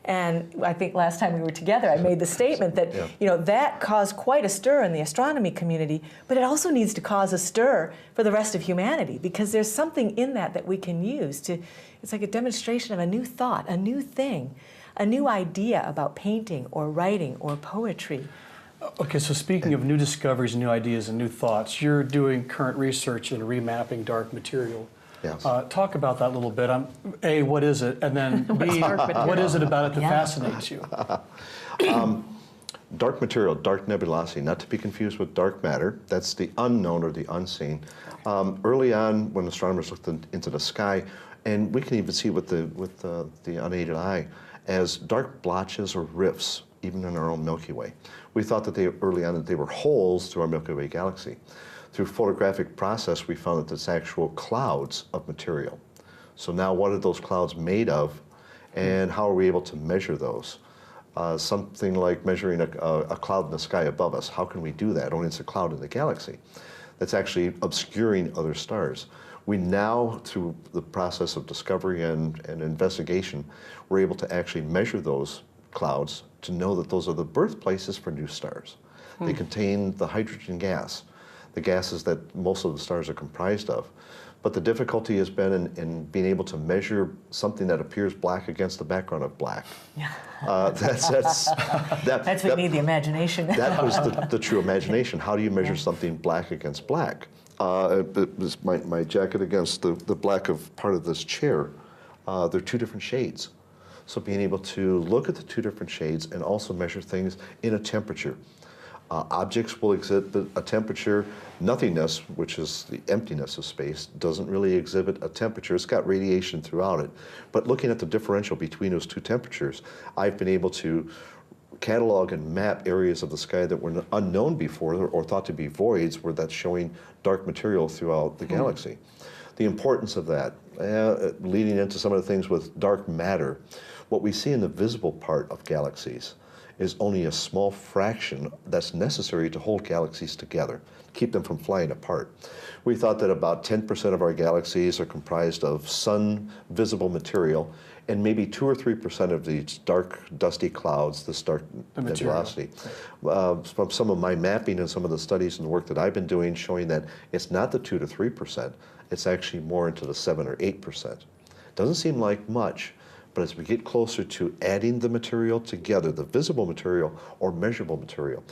And I think last time we were together, I made the statement that that caused quite a stir in the astronomy community, but it also needs to cause a stir for the rest of humanity, because there's something in that we can use to, it's like a demonstration of a new thought, a new thing, a new idea about painting or writing or poetry. Okay, so speaking of new discoveries, new ideas, and new thoughts, you're doing current research in remapping dark material. Yes. Talk about that a little bit. A, what is it? And then B, what is it about it that fascinates you? Dark material, dark nebulosity, not to be confused with dark matter. That's the unknown or the unseen. Early on, when astronomers looked into the sky, and we can even see with the unaided eye, as dark blotches or rifts, even in our own Milky Way. We thought that early on that they were holes to our Milky Way galaxy. Through photographic process, we found that it's actual clouds of material. So now what are those clouds made of, and how are we able to measure those? Something like measuring a cloud in the sky above us. How can we do that? Only it's a cloud in the galaxy that's actually obscuring other stars. We now, through the process of discovery and investigation, we're able to actually measure those clouds to know that those are the birthplaces for new stars. They contain the hydrogen gas, the gases that most of the stars are comprised of. But the difficulty has been in being able to measure something that appears black against the background of black. Yeah. That's what you need, the imagination. That was the true imagination. How do you measure something black against black? My jacket against the black of part of this chair, they're two different shades. So being able to look at the two different shades and also measure things in a temperature. Objects will exhibit a temperature. Nothingness, which is the emptiness of space, doesn't really exhibit a temperature. It's got radiation throughout it. But looking at the differential between those two temperatures, I've been able to catalog and map areas of the sky that were unknown before or thought to be voids, where that's showing dark material throughout the galaxy. The importance of that, leading into some of the things with dark matter, what we see in the visible part of galaxies is only a small fraction that's necessary to hold galaxies together, keep them from flying apart. We thought that about 10% of our galaxies are comprised of sun-visible material, and maybe 2 or 3% of these dark, dusty clouds, this dark nebulosity. From some of my mapping and some of the studies and the work that I've been doing, showing that it's not the 2 to 3%, it's actually more into the 7 or 8%. Doesn't seem like much, but as we get closer to adding the material together, the visible material or measurable material,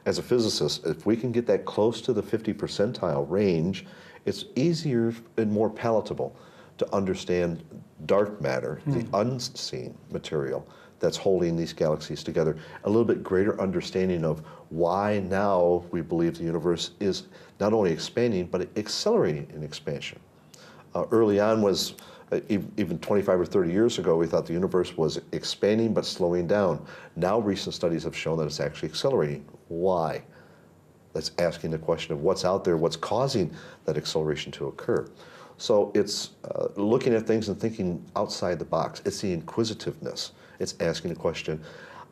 as a physicist, if we can get that close to the 50 percentile range, it's easier and more palatable to understand dark matter, the unseen material that's holding these galaxies together, a little bit greater understanding of why now we believe the universe is not only expanding, but accelerating in expansion. Early on was, even 25 or 30 years ago, we thought the universe was expanding but slowing down. Now recent studies have shown that it's actually accelerating. Why? That's asking the question of what's out there, what's causing that acceleration to occur. So it's looking at things and thinking outside the box. It's the inquisitiveness. It's asking the question,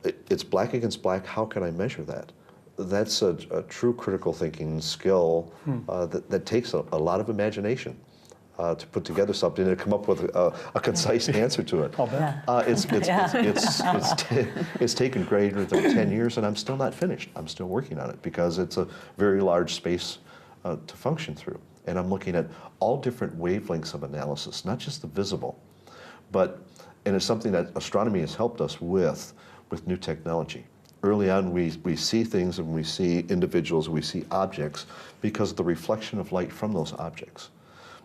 it's black against black, how can I measure that? That's a true critical thinking skill that takes a lot of imagination to put together something and come up with a concise answer to it. It's taken greater than 10 years, and I'm still not finished. I'm still working on it because it's a very large space to function through. And I'm looking at all different wavelengths of analysis, not just the visible, and it's something that astronomy has helped us with new technology. Early on, we see things and we see individuals, we see objects because of the reflection of light from those objects.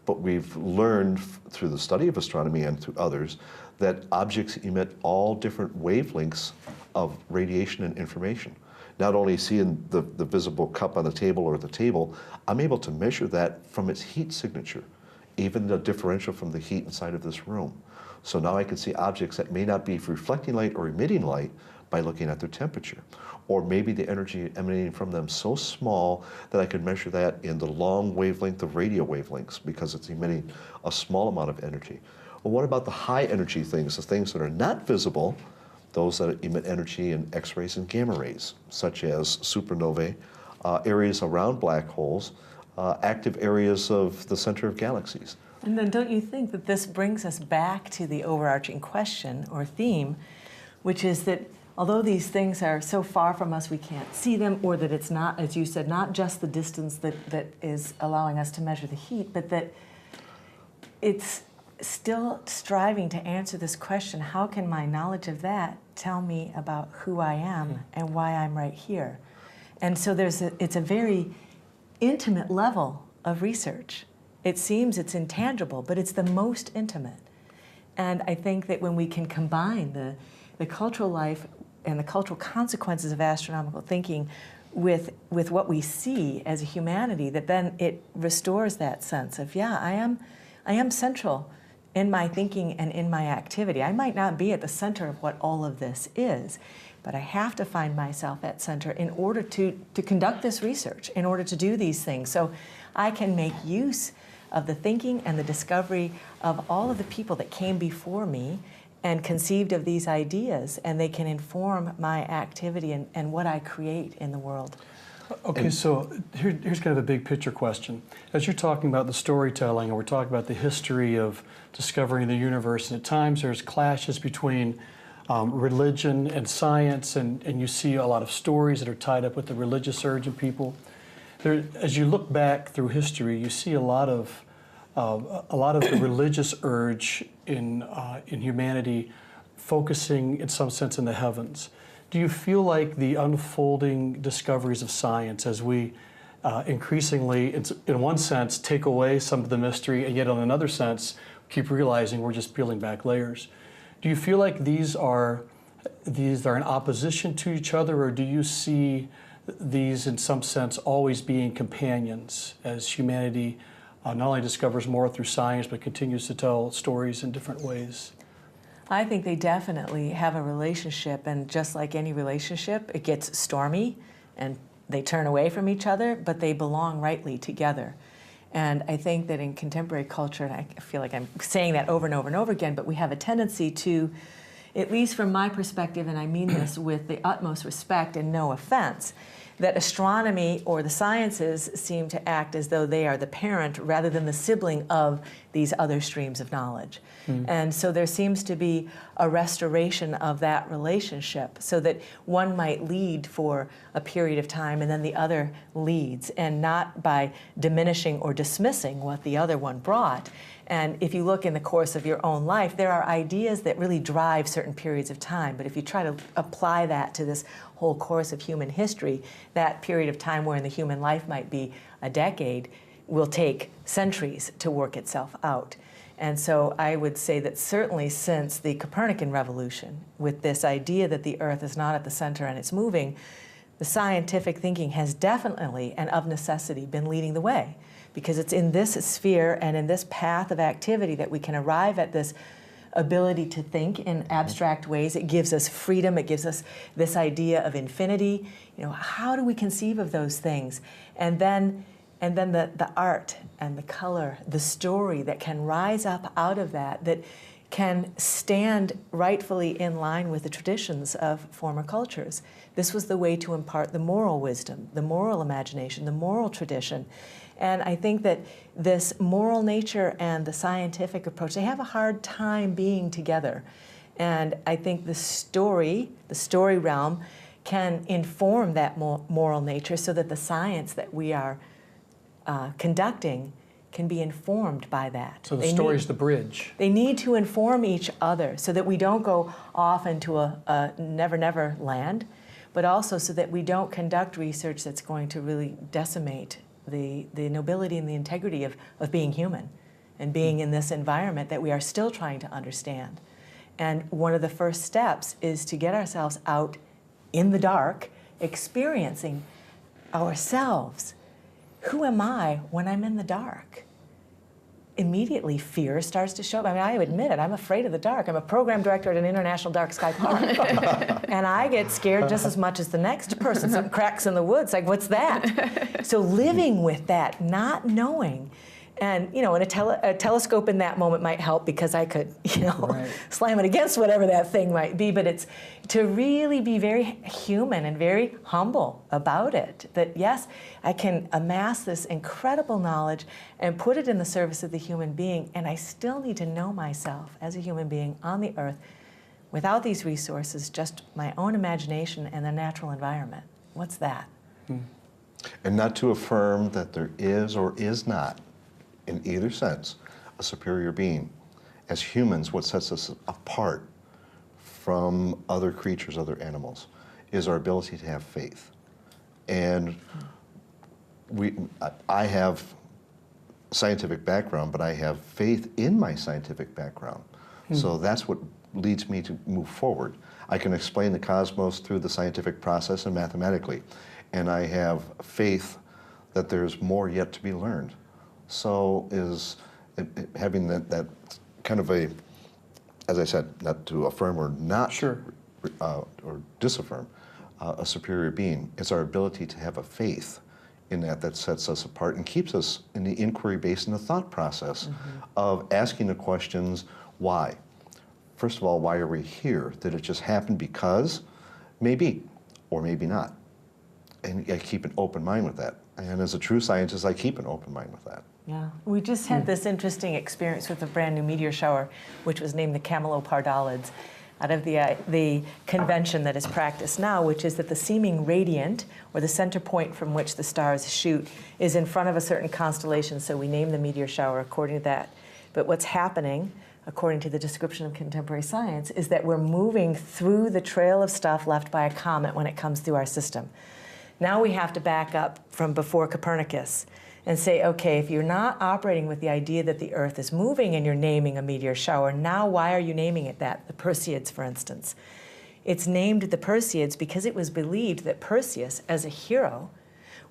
But we've learned through the study of astronomy and through others that objects emit all different wavelengths of radiation and information. Not only seeing the visible cup on the table or the table, I'm able to measure that from its heat signature, even the differential from the heat inside of this room. So now I can see objects that may not be reflecting light or emitting light by looking at their temperature. Or maybe the energy emanating from them so small that I can measure that in the long wavelength of radio wavelengths because it's emitting a small amount of energy. Well, what about the high energy things, the things that are not visible, those that emit energy in X-rays and gamma rays, such as supernovae, areas around black holes, active areas of the center of galaxies. And then don't you think that this brings us back to the overarching question or theme, which is that although these things are so far from us we can't see them, or that it's not, as you said, not just the distance that is allowing us to measure the heat, but that it's still striving to answer this question, how can my knowledge of that tell me about who I am and why I'm right here? And so it's a very intimate level of research. It seems it's intangible, but it's the most intimate. And I think that when we can combine the cultural life and the cultural consequences of astronomical thinking with what we see as a humanity, that then it restores that sense of, yeah, I am central in my thinking and in my activity. I might not be at the center of what all of this is, but I have to find myself at center in order to conduct this research, in order to do these things. So I can make use of the thinking and the discovery of all of the people that came before me and conceived of these ideas, and they can inform my activity and what I create in the world. Okay, so here's kind of a big picture question. As you're talking about the storytelling, and we're talking about the history of discovering the universe, and at times there's clashes between religion and science, and you see a lot of stories that are tied up with the religious urge in people. As you look back through history, you see a lot of the religious urge in humanity focusing in some sense in the heavens. Do you feel like the unfolding discoveries of science, as we increasingly, in one sense, take away some of the mystery, and yet in another sense, keep realizing we're just peeling back layers? Do you feel like these are in opposition to each other, or do you see these, in some sense, always being companions as humanity not only discovers more through science, but continues to tell stories in different ways? I think they definitely have a relationship, and just like any relationship, it gets stormy and they turn away from each other, but they belong rightly together. And I think that in contemporary culture, and I feel like I'm saying that over and over and over again, but we have a tendency to, at least from my perspective, and I mean this with the utmost respect and no offense, that astronomy or the sciences seem to act as though they are the parent rather than the sibling of these other streams of knowledge. And so there seems to be a restoration of that relationship so that one might lead for a period of time and then the other leads, and not by diminishing or dismissing what the other one brought. And if you look in the course of your own life, there are ideas that really drive certain periods of time. But if you try to apply that to this whole course of human history, that period of time wherein the human life might be a decade will take centuries to work itself out. And so I would say that certainly since the Copernican revolution, with this idea that the Earth is not at the center and it's moving, the scientific thinking has definitely and of necessity been leading the way, because it's in this sphere and in this path of activity that we can arrive at this ability to think in abstract ways. It gives us freedom. It gives us this idea of infinity. You know, how do we conceive of those things? And then the art and the color, the story that can rise up out of that, that can stand rightfully in line with the traditions of former cultures. This was the way to impart the moral wisdom, the moral imagination, the moral tradition. And I think that this moral nature and the scientific approach, they have a hard time being together. And I think the story realm, can inform that moral nature so that the science that we are conducting can be informed by that. So the story is the bridge. They need to inform each other so that we don't go off into a never-never land, but also so that we don't conduct research that's going to really decimate the nobility and the integrity of being human and being in this environment that we are still trying to understand. And one of the first steps is to get ourselves out in the dark, experiencing ourselves. Who am I when I'm in the dark? Immediately fear starts to show up. I mean, I admit it, I'm afraid of the dark. I'm a program director at an international dark sky park. And I get scared just as much as the next person. Some cracks in the woods, like, what's that? So living with that, not knowing. And, you know, and a telescope in that moment might help because I could, you know, slam it against whatever that thing might be. But it's to really be very human and very humble about it. That, yes, I can amass this incredible knowledge and put it in the service of the human being, and I still need to know myself as a human being on the earth without these resources, just my own imagination and the natural environment. What's that? And not to affirm that there is or is not, in either sense, a superior being. As humans, what sets us apart from other creatures, other animals, is our ability to have faith. And I have a scientific background, but I have faith in my scientific background. So that's what leads me to move forward. I can explain the cosmos through the scientific process and mathematically, and I have faith that there's more yet to be learned. So is having that kind of a, as I said, not to affirm or not or disaffirm a superior being. It's our ability to have a faith in that sets us apart and keeps us in the inquiry based in the thought process of asking the questions, why? First of all, why are we here? Did it just happen because? Maybe, or maybe not. And I keep an open mind with that. And as a true scientist, I keep an open mind with that. Yeah, we just had this interesting experience with a brand new meteor shower, which was named the Camelopardalids, out of the convention that is practiced now, which is that the seeming radiant, or the center point from which the stars shoot, is in front of a certain constellation, so we name the meteor shower according to that. But what's happening, according to the description of contemporary science, is that we're moving through the trail of stuff left by a comet when it comes through our system. Now we have to back up from before Copernicus and say, okay, if you're not operating with the idea that the Earth is moving and you're naming a meteor shower, now why are you naming it that? The Perseids, for instance. It's named the Perseids because it was believed that Perseus, as a hero,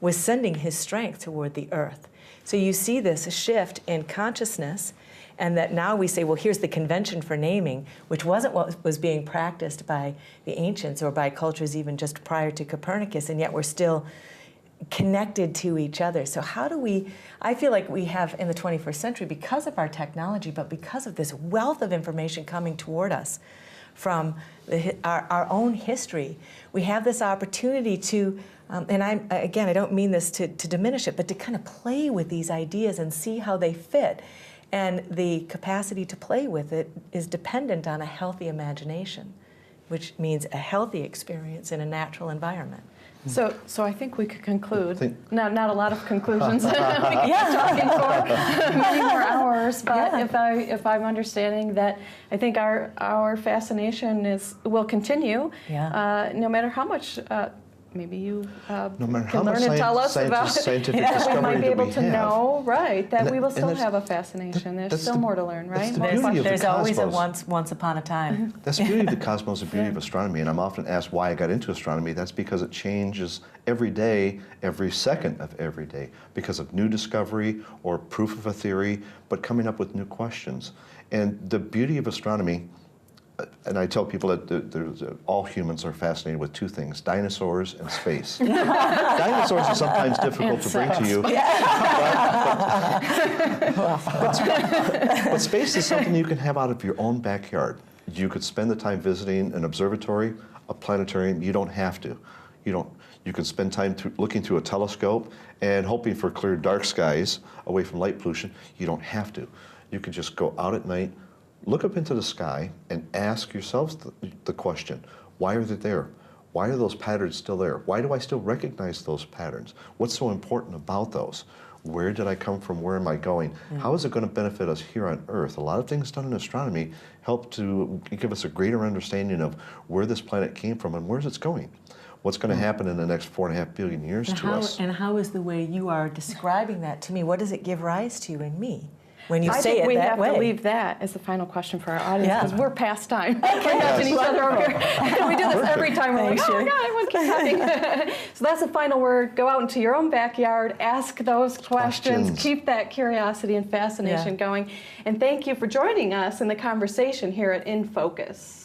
was sending his strength toward the Earth. So you see this shift in consciousness, and that now we say, well, here's the convention for naming, which wasn't what was being practiced by the ancients or by cultures even just prior to Copernicus, and yet we're still connected to each other. So how do we, I feel like we have in the 21st century, because of our technology, but because of this wealth of information coming toward us from our own history, we have this opportunity to, and again, I don't mean this to diminish it, but to kind of play with these ideas and see how they fit. And the capacity to play with it is dependent on a healthy imagination, which means a healthy experience in a natural environment. So I think we could conclude. Not a lot of conclusions. We could keep talking for many more hours. But if I'm understanding that, I think our fascination will continue, no matter how much maybe you No matter can how much learn and tell us about scientific that we discovery might be that able we to have. know, right, that And we will and still that's- have a fascination. There's that's still the- more to learn, that's right? the More beauty of the There's always a cosmos. once upon a time. That's the beauty of the cosmos, the beauty of astronomy, and I'm often asked why I got into astronomy. That's because it changes every day, every second of every day, because of new discovery or proof of a theory, but coming up with new questions. And the beauty of astronomy, and I tell people that all humans are fascinated with two things: dinosaurs and space. Dinosaurs are sometimes difficult to bring to you. But space is something you can have out of your own backyard. You could spend the time visiting an observatory, a planetarium. You don't have to. You can spend time looking through a telescope and hoping for clear, dark skies away from light pollution. You don't have to. You can just go out at night, look up into the sky, and ask yourselves the question: why are they there? Why are those patterns still there? Why do I still recognize those patterns? What's so important about those? Where did I come from? Where am I going? How is it going to benefit us here on Earth? A lot of things done in astronomy help to give us a greater understanding of where this planet came from and where it's going. What's going to happen in the next 4.5 billion years to us? And how is the way you are describing that to me? What does it give rise to in me when you I say think it we that have way? to leave that as the final question for our audience, Yeah. because we're past time. We're nudging each other over here. We do this every time. We're like, Thanks, oh my Sherry. God, everyone keeps talking. So that's the final word. Go out into your own backyard, ask those questions, keep that curiosity and fascination Yeah. going. And thank you for joining us in the conversation here at In Focus.